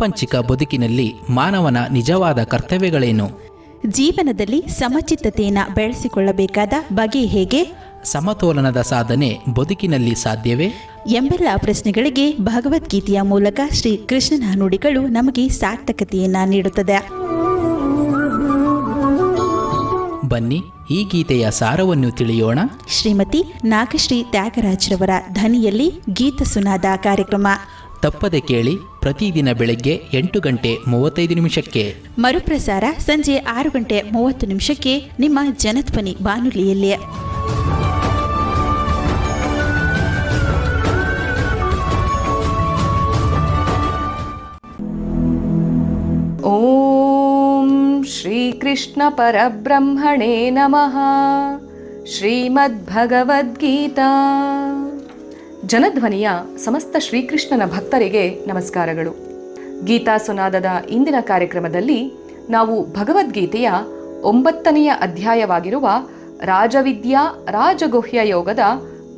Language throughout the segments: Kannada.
ಪ್ರಾಪಂಚಿಕ ಬದುಕಿನಲ್ಲಿ ಮಾನವನ ನಿಜವಾದ ಕರ್ತವ್ಯಗಳೇನು? ಜೀವನದಲ್ಲಿ ಸಮಚಿತ್ತತೆಯನ್ನು ಬೆಳೆಸಿಕೊಳ್ಳಬೇಕಾದ ಬಗೆ ಹೇಗೆ? ಸಮತೋಲನದ ಸಾಧನೆ ಬದುಕಿನಲ್ಲಿ ಸಾಧ್ಯವೇ ಎಂಬೆಲ್ಲ ಪ್ರಶ್ನೆಗಳಿಗೆ ಭಗವದ್ಗೀತೆಯ ಮೂಲಕ ಶ್ರೀ ಕೃಷ್ಣನ ನುಡಿಗಳು ನಮಗೆ ಸಾರ್ಥಕತೆಯನ್ನು ನೀಡುತ್ತದೆ. ಬನ್ನಿ ಈ ಗೀತೆಯ ಸಾರವನ್ನು ತಿಳಿಯೋಣ. ಶ್ರೀಮತಿ ನಾಗಶ್ರೀ ತ್ಯಾಗರಾಜ್ರವರ ಧ್ವನಿಯಲ್ಲಿ ಗೀತ ಸುನಾದ ಕಾರ್ಯಕ್ರಮ ತಪ್ಪದೆ ಕೇಳಿ. ಪ್ರತಿದಿನ ಬೆಳಗ್ಗೆ 8:35 ಮರುಪ್ರಸಾರ ಸಂಜೆ 6:30 ನಿಮ್ಮ ಜನಧ್ವನಿ ಬಾನುಲಿಯಲ್ಲಿ. ಓಂ ಶ್ರೀಕೃಷ್ಣ ಪರಬ್ರಹ್ಮಣೇ ನಮಃ. ಶ್ರೀಮದ್ಭಗವದ್ಗೀತಾ. ಜನಧ್ವನಿಯ ಸಮಸ್ತ ಶ್ರೀಕೃಷ್ಣನ ಭಕ್ತರಿಗೆ ನಮಸ್ಕಾರಗಳು. ಗೀತಾ ಸುನಾದದ ಇಂದಿನ ಕಾರ್ಯಕ್ರಮದಲ್ಲಿ ನಾವು ಭಗವದ್ಗೀತೆಯ 9ನೇ ಅಧ್ಯಾಯವಾಗಿರುವ ರಾಜವಿದ್ಯಾ ರಾಜಗುಹ್ಯ ಯೋಗದ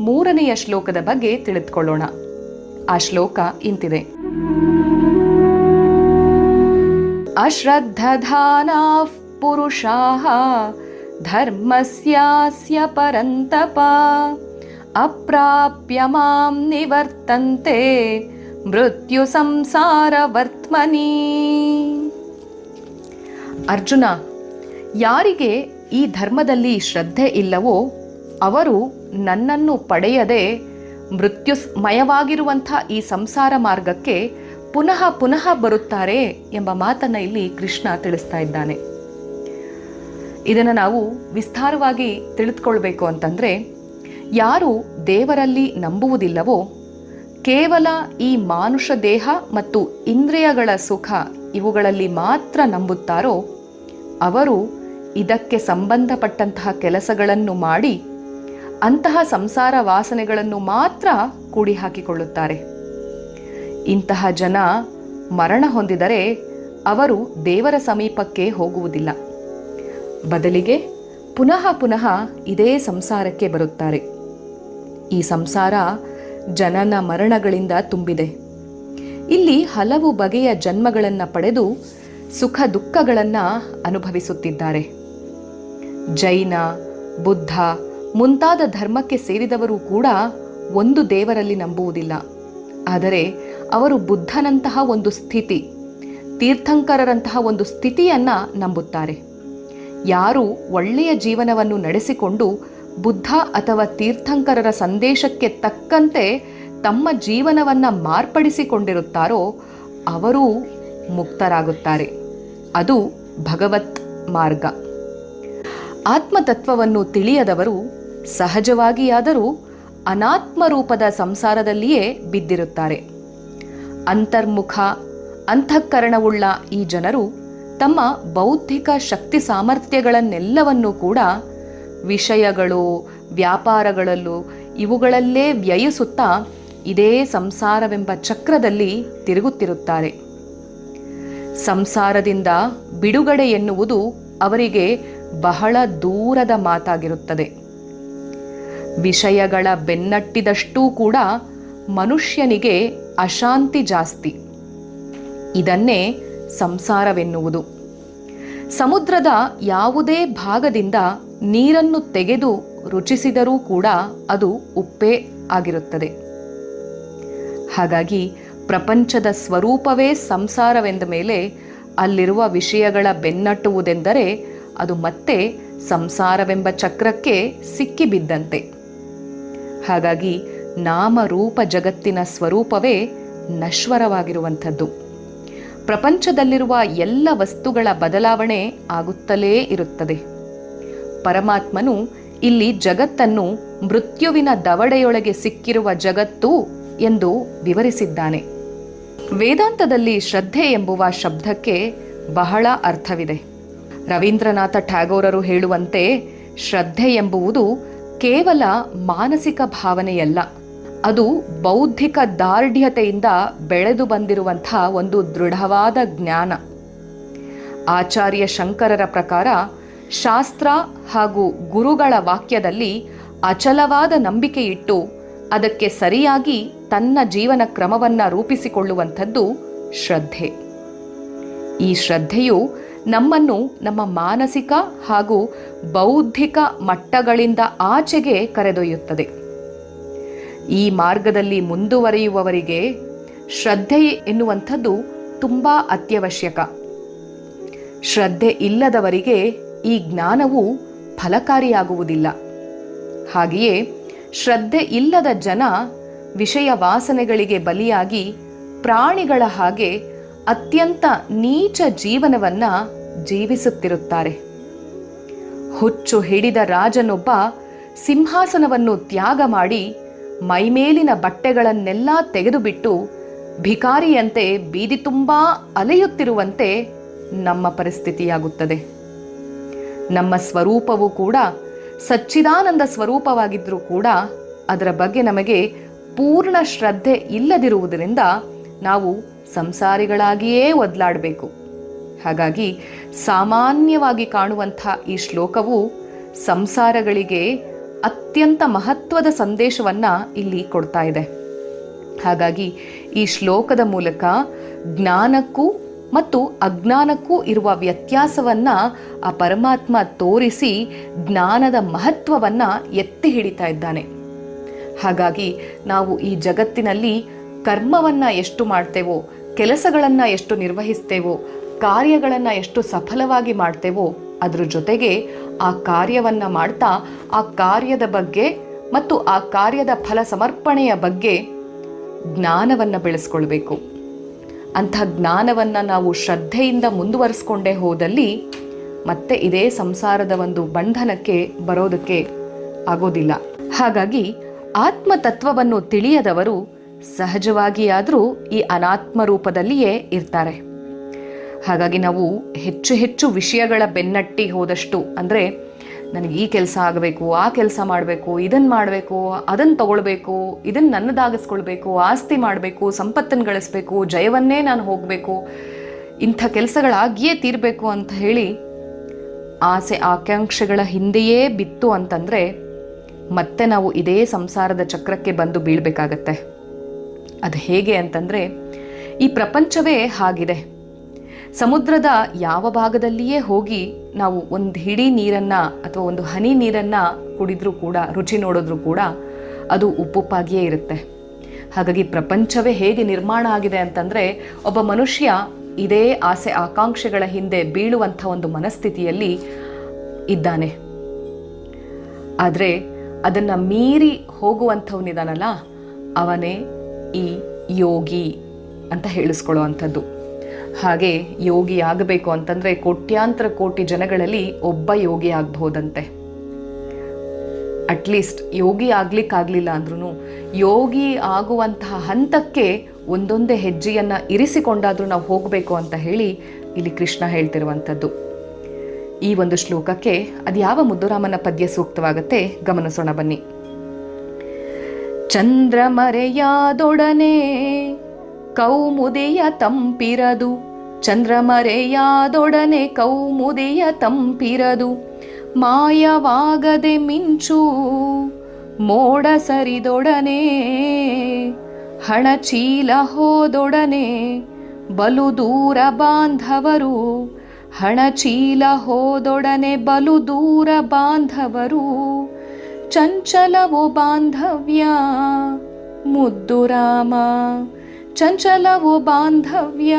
3ನೇ ಶ್ಲೋಕದ ಬಗ್ಗೆ ತಿಳಿದುಕೊಳ್ಳೋಣ. ಆ ಶ್ಲೋಕ ಇಂತಿದೆ: ಅಶ್ರದ್ಧಧಾನಾಃ ಪುರುಷಾಃ ಧರ್ಮಸ್ಯಾಸ್ಯ ಪರಂತಪ ಅಪ್ರಾಪ್ಯ ಮಾಂ ನಿವರ್ತಂತೆ ಮೃತ್ಯು ಸಂಸಾರ ವರ್ತ್ಮನಿ. ಅರ್ಜುನ, ಯಾರಿಗೆ ಈ ಧರ್ಮದಲ್ಲಿ ಶ್ರದ್ಧೆ ಇಲ್ಲವೋ ಅವರು ನನ್ನನ್ನು ಪಡೆಯದೆ ಮೃತ್ಯುಮಯವಾಗಿರುವಂಥ ಈ ಸಂಸಾರ ಮಾರ್ಗಕ್ಕೆ ಪುನಃ ಪುನಃ ಬರುತ್ತಾರೆ ಎಂಬ ಮಾತನ್ನು ಇಲ್ಲಿ ಕೃಷ್ಣ ತಿಳಿಸ್ತಾ ಇದ್ದಾನೆ. ಇದನ್ನು ನಾವು ವಿಸ್ತಾರವಾಗಿ ತಿಳಿದುಕೊಳ್ಬೇಕು ಅಂತಂದರೆ, ಯಾರು ದೇವರಲ್ಲಿ ನಂಬುವುದಿಲ್ಲವೋ, ಕೇವಲ ಈ ಮಾನುಷ ದೇಹ ಮತ್ತು ಇಂದ್ರಿಯಗಳ ಸುಖ ಇವುಗಳಲ್ಲಿ ಮಾತ್ರ ನಂಬುತ್ತಾರೋ ಅವರು ಇದಕ್ಕೆ ಸಂಬಂಧಪಟ್ಟಂತಹ ಕೆಲಸಗಳನ್ನು ಮಾಡಿ ಅಂತಹ ಸಂಸಾರ ವಾಸನೆಗಳನ್ನು ಮಾತ್ರ ಕೂಡಿ ಹಾಕಿಕೊಳ್ಳುತ್ತಾರೆ. ಇಂತಹ ಜನ ಮರಣ ಹೊಂದಿದರೆ ಅವರು ದೇವರ ಸಮೀಪಕ್ಕೆ ಹೋಗುವುದಿಲ್ಲ. ಬದಲಿಗೆ ಪುನಃ ಪುನಃ ಇದೇ ಸಂಸಾರಕ್ಕೆ ಬರುತ್ತಾರೆ. ಈ ಸಂಸಾರ ಜನನ ಮರಣಗಳಿಂದ ತುಂಬಿದೆ. ಇಲ್ಲಿ ಹಲವು ಬಗೆಯ ಜನ್ಮಗಳನ್ನು ಪಡೆದು ಸುಖ ದುಃಖಗಳನ್ನು ಅನುಭವಿಸುತ್ತಿದ್ದಾರೆ. ಜೈನ, ಬುದ್ಧ ಮುಂತಾದ ಧರ್ಮಕ್ಕೆ ಸೇರಿದವರು ಕೂಡ ಒಂದು ದೇವರಲ್ಲಿ ನಂಬುವುದಿಲ್ಲ. ಆದರೆ ಅವರು ಬುದ್ಧನಂತಹ ಒಂದು ಸ್ಥಿತಿ, ತೀರ್ಥಂಕರರಂತಹ ಒಂದು ಸ್ಥಿತಿಯನ್ನು ನಂಬುತ್ತಾರೆ. ಯಾರು ಒಳ್ಳೆಯ ಜೀವನವನ್ನು ನಡೆಸಿಕೊಂಡು ಬುದ್ಧ ಅಥವಾ ತೀರ್ಥಂಕರರ ಸಂದೇಶಕ್ಕೆ ತಕ್ಕಂತೆ ತಮ್ಮ ಜೀವನವನ್ನು ಮಾರ್ಪಡಿಸಿಕೊಂಡಿರುತ್ತಾರೋ ಅವರೂ ಮುಕ್ತರಾಗುತ್ತಾರೆ. ಅದು ಭಗವತ್ ಮಾರ್ಗ. ಆತ್ಮತತ್ವವನ್ನು ತಿಳಿಯದವರು ಸಹಜವಾಗಿಯಾದರೂ ಅನಾತ್ಮರೂಪದ ಸಂಸಾರದಲ್ಲಿಯೇ ಬಿದ್ದಿರುತ್ತಾರೆ. ಅಂತರ್ಮುಖ ಅಂತಃಕರಣವುಳ್ಳ ಈ ಜನರು ತಮ್ಮ ಬೌದ್ಧಿಕ ಶಕ್ತಿ ಸಾಮರ್ಥ್ಯಗಳನ್ನೆಲ್ಲವನ್ನೂ ಕೂಡ ವಿಷಯಗಳು, ವ್ಯಾಪಾರಗಳಲ್ಲೂ ಇವುಗಳಲ್ಲೇ ವ್ಯಯಿಸುತ್ತಾ ಇದೇ ಸಂಸಾರವೆಂಬ ಚಕ್ರದಲ್ಲಿ ತಿರುಗುತ್ತಿರುತ್ತಾರೆ. ಸಂಸಾರದಿಂದ ಬಿಡುಗಡೆ ಎನ್ನುವುದು ಅವರಿಗೆ ಬಹಳ ದೂರದ ಮಾತಾಗಿರುತ್ತದೆ. ವಿಷಯಗಳ ಬೆನ್ನಟ್ಟಿದಷ್ಟೂ ಕೂಡ ಮನುಷ್ಯನಿಗೆ ಅಶಾಂತಿ ಜಾಸ್ತಿ. ಇದನ್ನೇ ಸಂಸಾರವೆನ್ನುವುದು. ಸಮುದ್ರದ ಯಾವುದೇ ಭಾಗದಿಂದ ನೀರನ್ನು ತೆಗೆದು ರುಚಿಸಿದರೂ ಕೂಡ ಅದು ಉಪ್ಪೇ ಆಗಿರುತ್ತದೆ. ಹಾಗಾಗಿ ಪ್ರಪಂಚದ ಸ್ವರೂಪವೇ ಸಂಸಾರವೆಂದ ಮೇಲೆ ಅಲ್ಲಿರುವ ವಿಷಯಗಳ ಬೆನ್ನಟ್ಟುವುದೆಂದರೆ ಅದು ಮತ್ತೆ ಸಂಸಾರವೆಂಬ ಚಕ್ರಕ್ಕೆ ಸಿಕ್ಕಿಬಿದ್ದಂತೆ. ಹಾಗಾಗಿ ನಾಮರೂಪ ಜಗತ್ತಿನ ಸ್ವರೂಪವೇ ನಶ್ವರವಾಗಿರುವಂಥದ್ದು. ಪ್ರಪಂಚದಲ್ಲಿರುವ ಎಲ್ಲ ವಸ್ತುಗಳ ಬದಲಾವಣೆ ಆಗುತ್ತಲೇ ಇರುತ್ತದೆ. ಪರಮಾತ್ಮನು ಇಲ್ಲಿ ಜಗತ್ತನ್ನು ಮೃತ್ಯುವಿನ ದವಡೆಯೊಳಗೆ ಸಿಕ್ಕಿರುವ ಜಗತ್ತು ಎಂದು ವಿವರಿಸಿದ್ದಾನೆ. ವೇದಾಂತದಲ್ಲಿ ಶ್ರದ್ಧೆ ಎಂಬುವ ಶಬ್ದಕ್ಕೆ ಬಹಳ ಅರ್ಥವಿದೆ. ರವೀಂದ್ರನಾಥ ಟ್ಯಾಗೋರರು ಹೇಳುವಂತೆ ಶ್ರದ್ಧೆ ಎಂಬುವುದು ಕೇವಲ ಮಾನಸಿಕ ಭಾವನೆಯಲ್ಲ, ಅದು ಬೌದ್ಧಿಕ ದಾರ್ಢ್ಯತೆಯಿಂದ ಬೆಳೆದು ಬಂದಿರುವಂಥ ಒಂದು ದೃಢವಾದ ಜ್ಞಾನ. ಆಚಾರ್ಯ ಶಂಕರರ ಪ್ರಕಾರ ಶಾಸ್ತ್ರ ಹಾಗೂ ಗುರುಗಳ ವಾಕ್ಯದಲ್ಲಿ ಅಚಲವಾದ ನಂಬಿಕೆ ಇಟ್ಟು ಅದಕ್ಕೆ ಸರಿಯಾಗಿ ತನ್ನ ಜೀವನ ಕ್ರಮವನ್ನು ರೂಪಿಸಿಕೊಳ್ಳುವಂಥದ್ದು ಶ್ರದ್ಧೆ. ಈ ಶ್ರದ್ಧೆಯು ನಮ್ಮನ್ನು ನಮ್ಮ ಮಾನಸಿಕ ಹಾಗೂ ಬೌದ್ಧಿಕ ಮಟ್ಟಗಳಿಂದ ಆಚೆಗೆ ಕರೆದೊಯ್ಯುತ್ತದೆ. ಈ ಮಾರ್ಗದಲ್ಲಿ ಮುಂದುವರಿಯುವವರಿಗೆ ಶ್ರದ್ಧೆ ಎನ್ನುವಂಥದ್ದು ತುಂಬ ಅತ್ಯವಶ್ಯಕ. ಶ್ರದ್ಧೆ ಇಲ್ಲದವರಿಗೆ ಈ ಜ್ಞಾನವು ಫಲಕಾರಿಯಾಗುವುದಿಲ್ಲ. ಹಾಗೆಯೇ ಶ್ರದ್ಧೆ ಇಲ್ಲದ ಜನ ವಿಷಯ ವಾಸನೆಗಳಿಗೆ ಬಲಿಯಾಗಿ ಪ್ರಾಣಿಗಳ ಹಾಗೆ ಅತ್ಯಂತ ನೀಚ ಜೀವನವನ್ನು ಜೀವಿಸುತ್ತಿರುತ್ತಾರೆ. ಹುಚ್ಚು ಹಿಡಿದ ರಾಜನೊಬ್ಬ ಸಿಂಹಾಸನವನ್ನು ತ್ಯಾಗ ಮಾಡಿ ಮೈಮೇಲಿನ ಬಟ್ಟೆಗಳನ್ನೆಲ್ಲ ತೆಗೆದುಬಿಟ್ಟು ಭಿಕಾರಿಯಂತೆ ಬೀದಿ ತುಂಬಾ ಅಲೆಯುತ್ತಿರುವಂತೆ ನಮ್ಮ ಪರಿಸ್ಥಿತಿಯಾಗುತ್ತದೆ. ನಮ್ಮ ಸ್ವರೂಪವು ಕೂಡ ಸಚ್ಚಿದಾನಂದ ಸ್ವರೂಪವಾಗಿದ್ದರೂ ಕೂಡ ಅದರ ಬಗ್ಗೆ ನಮಗೆ ಪೂರ್ಣ ಶ್ರದ್ಧೆ ಇಲ್ಲದಿರುವುದರಿಂದ ನಾವು ಸಂಸಾರಿಗಳಾಗಿಯೇ ಒದ್ಲಾಡಬೇಕು. ಹಾಗಾಗಿ ಸಾಮಾನ್ಯವಾಗಿ ಕಾಣುವಂಥ ಈ ಶ್ಲೋಕವು ಸಂಸಾರಗಳಿಗೆ ಅತ್ಯಂತ ಮಹತ್ವದ ಸಂದೇಶವನ್ನು ಇಲ್ಲಿ ಕೊಡ್ತಾ ಇದೆ. ಹಾಗಾಗಿ ಈ ಶ್ಲೋಕದ ಮೂಲಕ ಜ್ಞಾನಕ್ಕೂ ಮತ್ತು ಅಜ್ಞಾನಕ್ಕೂ ಇರುವ ವ್ಯತ್ಯಾಸವನ್ನು ಆ ಪರಮಾತ್ಮ ತೋರಿಸಿ ಜ್ಞಾನದ ಮಹತ್ವವನ್ನು ಎತ್ತಿ ಹಿಡಿತಾ ಇದ್ದಾನೆ. ಹಾಗಾಗಿ ನಾವು ಈ ಜಗತ್ತಿನಲ್ಲಿ ಕರ್ಮವನ್ನು ಎಷ್ಟು ಮಾಡ್ತೇವೋ, ಕೆಲಸಗಳನ್ನು ಎಷ್ಟು ನಿರ್ವಹಿಸ್ತೇವೋ, ಕಾರ್ಯಗಳನ್ನು ಎಷ್ಟು ಸಫಲವಾಗಿ ಮಾಡ್ತೇವೋ, ಅದ್ರ ಜೊತೆಗೆ ಆ ಕಾರ್ಯವನ್ನು ಮಾಡ್ತಾ ಆ ಕಾರ್ಯದ ಬಗ್ಗೆ ಮತ್ತು ಆ ಕಾರ್ಯದ ಫಲ ಸಮರ್ಪಣೆಯ ಬಗ್ಗೆ ಜ್ಞಾನವನ್ನು ಬೆಳೆಸ್ಕೊಳ್ಬೇಕು. ಅಂಥ ಜ್ಞಾನವನ್ನು ನಾವು ಶ್ರದ್ಧೆಯಿಂದ ಮುಂದುವರಿಸ್ಕೊಂಡೇ ಹೋದಲ್ಲಿ ಮತ್ತೆ ಇದೇ ಸಂಸಾರದ ಒಂದು ಬಂಧನಕ್ಕೆ ಬರೋದಕ್ಕೆ ಆಗೋದಿಲ್ಲ. ಹಾಗಾಗಿ ಆತ್ಮತತ್ವವನ್ನು ತಿಳಿಯದವರು ಸಹಜವಾಗಿಯಾದರೂ ಈ ಅನಾತ್ಮ ರೂಪದಲ್ಲಿಯೇ ಇರ್ತಾರೆ. ಹಾಗಾಗಿ ನಾವು ಹೆಚ್ಚು ಹೆಚ್ಚು ವಿಷಯಗಳ ಬೆನ್ನಟ್ಟಿ ಹೋದಷ್ಟು, ಅಂದರೆ ನನಗೆ ಈ ಕೆಲಸ ಆಗಬೇಕು, ಆ ಕೆಲಸ ಮಾಡಬೇಕು, ಇದನ್ನು ಮಾಡಬೇಕು, ಅದನ್ನು ತಗೊಳ್ಬೇಕು, ಇದನ್ನು ನನ್ನದಾಗಿಸ್ಕೊಳ್ಬೇಕು, ಆಸ್ತಿ ಮಾಡಬೇಕು, ಸಂಪತ್ತನ್ನು ಗಳಿಸ್ಬೇಕು, ಜಯವನ್ನೇ ನಾನು ಹೋಗಬೇಕು, ಇಂಥ ಕೆಲಸಗಳಾಗಿಯೇ ತೀರಬೇಕು ಅಂತ ಹೇಳಿ ಆಸೆ ಆಕಾಂಕ್ಷೆಗಳ ಹಿಂದೆಯೇ ಬಿತ್ತು ಅಂತಂದರೆ ಮತ್ತೆ ನಾವು ಇದೇ ಸಂಸಾರದ ಚಕ್ರಕ್ಕೆ ಬಂದು ಬೀಳಬೇಕಾಗತ್ತೆ. ಅದು ಹೇಗೆ ಅಂತಂದರೆ, ಈ ಪ್ರಪಂಚವೇ ಹಾಗಿದೆ. ಸಮುದ್ರದ ಯಾವ ಭಾಗದಲ್ಲಿಯೇ ಹೋಗಿ ನಾವು ಒಂದು ಹಿಡಿ ನೀರನ್ನು ಅಥವಾ ಒಂದು ಹನಿ ನೀರನ್ನು ಕುಡಿದ್ರೂ ಕೂಡ, ರುಚಿ ನೋಡಿದ್ರೂ ಕೂಡ ಅದು ಉಪ್ಪುಪ್ಪಾಗಿಯೇ ಇರುತ್ತೆ. ಹಾಗಾಗಿ ಪ್ರಪಂಚವೇ ಹೇಗೆ ನಿರ್ಮಾಣ ಆಗಿದೆ ಅಂತಂದರೆ, ಒಬ್ಬ ಮನುಷ್ಯ ಇದೇ ಆಸೆ ಆಕಾಂಕ್ಷೆಗಳ ಹಿಂದೆ ಬೀಳುವಂಥ ಒಂದು ಮನಸ್ಥಿತಿಯಲ್ಲಿ ಇದ್ದಾನೆ. ಆದರೆ ಅದನ್ನು ಮೀರಿ ಹೋಗುವಂಥವನಿದಾನಲ್ಲ, ಅವನೇ ಈ ಯೋಗಿ ಅಂತ ಹೇಳಿಸ್ಕೊಳ್ಳೋ ಅಂಥದ್ದು. ಹಾಗೆ ಯೋಗಿ ಆಗಬೇಕು ಅಂತಂದರೆ ಕೋಟ್ಯಾಂತರ ಕೋಟಿ ಜನಗಳಲ್ಲಿ ಒಬ್ಬ ಯೋಗಿ ಆಗಬಹುದಂತೆ. ಅಟ್ಲೀಸ್ಟ್ ಯೋಗಿ ಆಗ್ಲಿಕ್ಕಾಗಲಿಲ್ಲ ಅಂದ್ರೂ ಯೋಗಿ ಆಗುವಂತಹ ಹಂತಕ್ಕೆ ಒಂದೊಂದೇ ಹೆಜ್ಜೆಯನ್ನು ಇರಿಸಿಕೊಂಡಾದರೂ ನಾವು ಹೋಗಬೇಕು ಅಂತ ಹೇಳಿ ಇಲ್ಲಿ ಕೃಷ್ಣ ಹೇಳ್ತಿರುವಂಥದ್ದು. ಈ ಒಂದು ಶ್ಲೋಕಕ್ಕೆ ಅದು ಯಾವ ಮುದ್ದುರಾಮನ ಪದ್ಯ ಸೂಕ್ತವಾಗತ್ತೆ ಗಮನಿಸೋಣ ಬನ್ನಿ. ಚಂದ್ರಮರೆಯಾದೊಡನೆ ಕೌಮುದಿಯ ತಂಪಿರದು, ಚಂದ್ರಮರೆಯಾದೊಡನೆ ಕೌಮುದಿಯ ತಂಪಿರದು, ಮಾಯವಾಗದೆ ಮಿಂಚು ಮೋಡ ಸರಿದೊಡನೆ, ಹಣಚೀಲ ಹೋದೊಡನೆ ಬಲು ದೂರ ಬಾಂಧವರು, ಹಣಚೀಲ ಹೋದೊಡನೆ ಬಲು ದೂರ ಬಾಂಧವರು, ಚಂಚಲವೋ ಬಾಂಧವ್ಯ ಮುದ್ದು ರಾಮ, ಚಂಚಲವೋ ಬಾಂಧವ್ಯ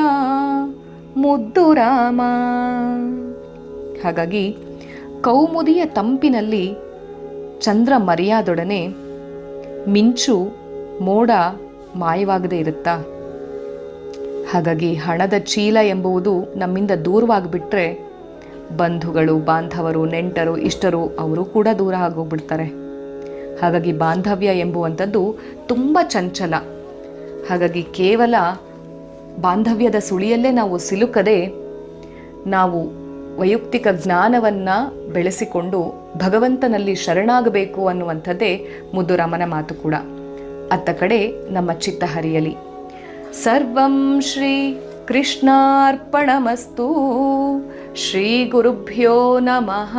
ಮುದ್ದು ರಾಮ. ಹಾಗಾಗಿ ಕೌಮುದಿಯ ತಂಪಿನಲ್ಲಿ ಚಂದ್ರ ಮರೆಯಾದೊಡನೆ ಮಿಂಚು ಮೋಡ ಮಾಯವಾಗದೇ ಇರುತ್ತಾ? ಹಾಗಾಗಿ ಹಣದ ಚೀಲ ಎಂಬುದು ನಮ್ಮಿಂದ ದೂರವಾಗಿಬಿಟ್ರೆ ಬಂಧುಗಳು, ಬಾಂಧವರು, ನೆಂಟರು, ಇಷ್ಟರು ಅವರು ಕೂಡ ದೂರ ಆಗೋಗ್ಬಿಡ್ತಾರೆ. ಹಾಗಾಗಿ ಬಾಂಧವ್ಯ ಎಂಬುವಂಥದ್ದು ತುಂಬ ಚಂಚಲ. ಹಾಗಾಗಿ ಕೇವಲ ಬಾಂಧವ್ಯದ ಸುಳಿಯಲ್ಲೇ ನಾವು ಸಿಲುಕದೆ ನಾವು ವೈಯಕ್ತಿಕ ಜ್ಞಾನವನ್ನು ಬೆಳೆಸಿಕೊಂಡು ಭಗವಂತನಲ್ಲಿ ಶರಣಾಗಬೇಕು ಅನ್ನುವಂಥದ್ದೇ ಮುದ್ದುರಾಮನ ಮಾತು ಕೂಡ. ಅತ್ತ ಕಡೆ ನಮ್ಮ ಚಿತ್ತ ಹರಿಯಲಿ. ಸರ್ವಂ ಶ್ರೀ ಕೃಷ್ಣಾರ್ಪಣಮಸ್ತು. ಶ್ರೀ ಗುರುಭ್ಯೋ ನಮಃ.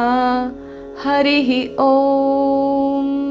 ಹರಿ ಓಂ.